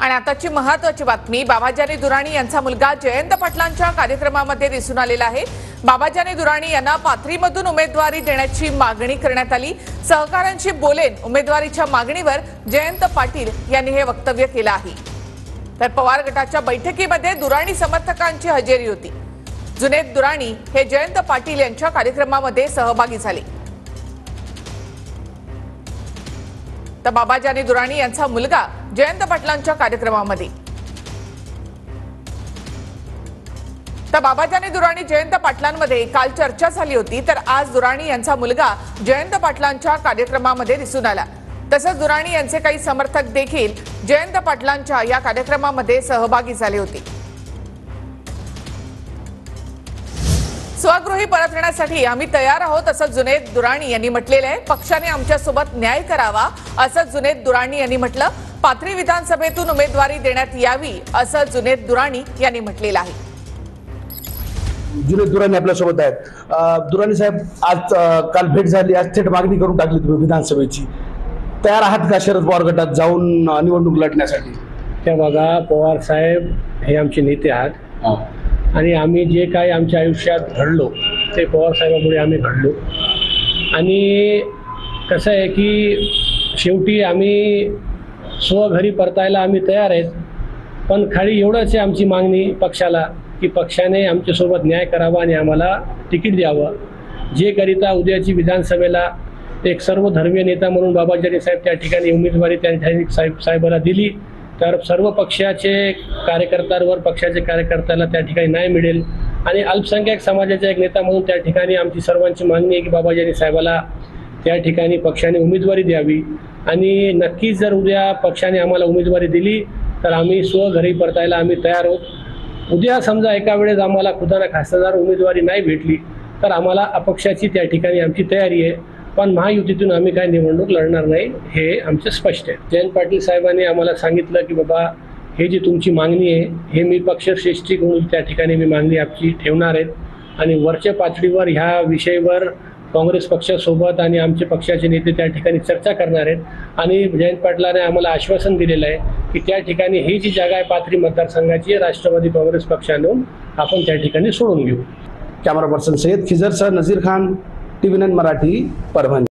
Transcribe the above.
आणि आताची महत्त्वाची बातमी, बाबाजानी दुराणी यांचा मुलगा जयंत पाटलांच्या कार्यक्रमामध्ये दिसून आलेला आहे। बाबाजानी दुराणी यांना पाथरीमधून उमेदवारी देण्याची मागणी करण्यात आली। सहकाऱ्यांशी बोलेन उमेदवारीच्या मागणीवर जयंत पाटील यांनी हे वक्तव्य केलं आहे। तर पवार गटाच्या बैठकीमध्ये दुराणी समर्थकांची हजेरी होती। जुनेद दुराणी हे जयंत पाटील यांच्या कार्यक्रमामध्ये सहभागी झाले। तर बाबाजानी दुराणी यांचा मुलगा जयंत पाटलांच्या कार्यक्रमामध्ये, तर बाबाजानी दुराणी जयंत पाटलांमध्ये काल चर्चा झाली होती। तर आज दुराणी यांचा मुलगा जयंत पाटलांच्या कार्यक्रमामध्ये दिसून आला। तसंच दुराणी यांचे काही समर्थक देखील जयंत पाटलांच्या या कार्यक्रमामध्ये सहभागी झाले होते। स्वगृही परतण्यासाठी आम्ही तयार आहोत असं जुनेद दुराणी यांनी म्हटलेलं आहे। पक्षाने आमच्यासोबत न्याय करावा असं जुनेद दुराणी यांनी म्हटलं। पाथरी विधानसभेतून उमेदवारी देण्यात यावी असं जुनेद दुराणी यांनी म्हटलेलं आहे। जुनेद दुराणी आपल्या सोबत आहेत। दुराणी साहेब, आज काल भेट झाली, आज थेट मागणी करून टाकली तुम्ही विधानसभेची। तयार आहात का शरद पवार गटात जाऊन निवडणूक लढण्यासाठी? त्या बघा, पवार साहेब हे आमचे नेते आहेत आणि आम्ही जे काही आमच्या आयुष्यात घडलो ते पवार साहेबांमुळे आम्ही घडलो। आणि कसं आहे की शेवटी आम्ही स्वघरी परतायला आम्ही तयार आहेत, पण खाली एवढंच आहे आमची मागणी पक्षाला की पक्षाने आमच्यासोबत न्याय करावा आणि आम्हाला तिकीट द्यावं। जे करिता उद्याची विधानसभेला एक सर्वधर्मीय नेता म्हणून बाबाजानी साहेब त्या ठिकाणी उमेदवारी त्या ठिकाणी साहेबाला दिली तर सर्व पक्षाचे कार्यकर्त्यांवर पक्षाचे कार्यकर्त्याला त्या ठिकाणी न्याय मिळेल। आणि अल्पसंख्याक समाजाचा एक नेता म्हणून त्या ठिकाणी आमची सर्वांची मागणी आहे की बाबाजानी साहेबाला त्या ठिकाणी पक्षाने उमेदवारी द्यावी। आणि नक्कीच जर उद्या पक्षाने आम्हाला उमेदवारी दिली तर आम्ही स्वघरी परतायला आम्ही तयार आहोत। उद्या समजा एका वेळेस आम्हाला खुदाना खासदार उमेदवारी नाही भेटली तर आम्हाला अपक्षाची त्या ठिकाणी आमची तयारी आहे, पण महायुतीतून आम्ही काय निवडणूक लढणार नाही हे आमचं स्पष्ट आहे। जयंत पाटील साहेबांनी आम्हाला सांगितलं की बाबा, हे जी तुमची मागणी आहे हे मी पक्षश्रेष्ठी म्हणून त्या ठिकाणी मी मागणी आमची ठेवणार आहेत आणि वरच्या पातळीवर ह्या विषयावर काँग्रेस पक्षासोबत आणि आमचे पक्षाचे नेते त्या ठिकाणी चर्चा करणार आहेत। आणि जयंत पाटलाने आम्हाला आश्वासन दिलेलं आहे की त्या ठिकाणी ही जी जागा आहे पाथरी मतदारसंघाची राष्ट्रवादी काँग्रेस पक्षाने आपण त्या ठिकाणी सोडून घेऊ। कॅमेरा पर्सन सय्यद खिजरसह नजीर खान, TV9 मराठी, परभणी।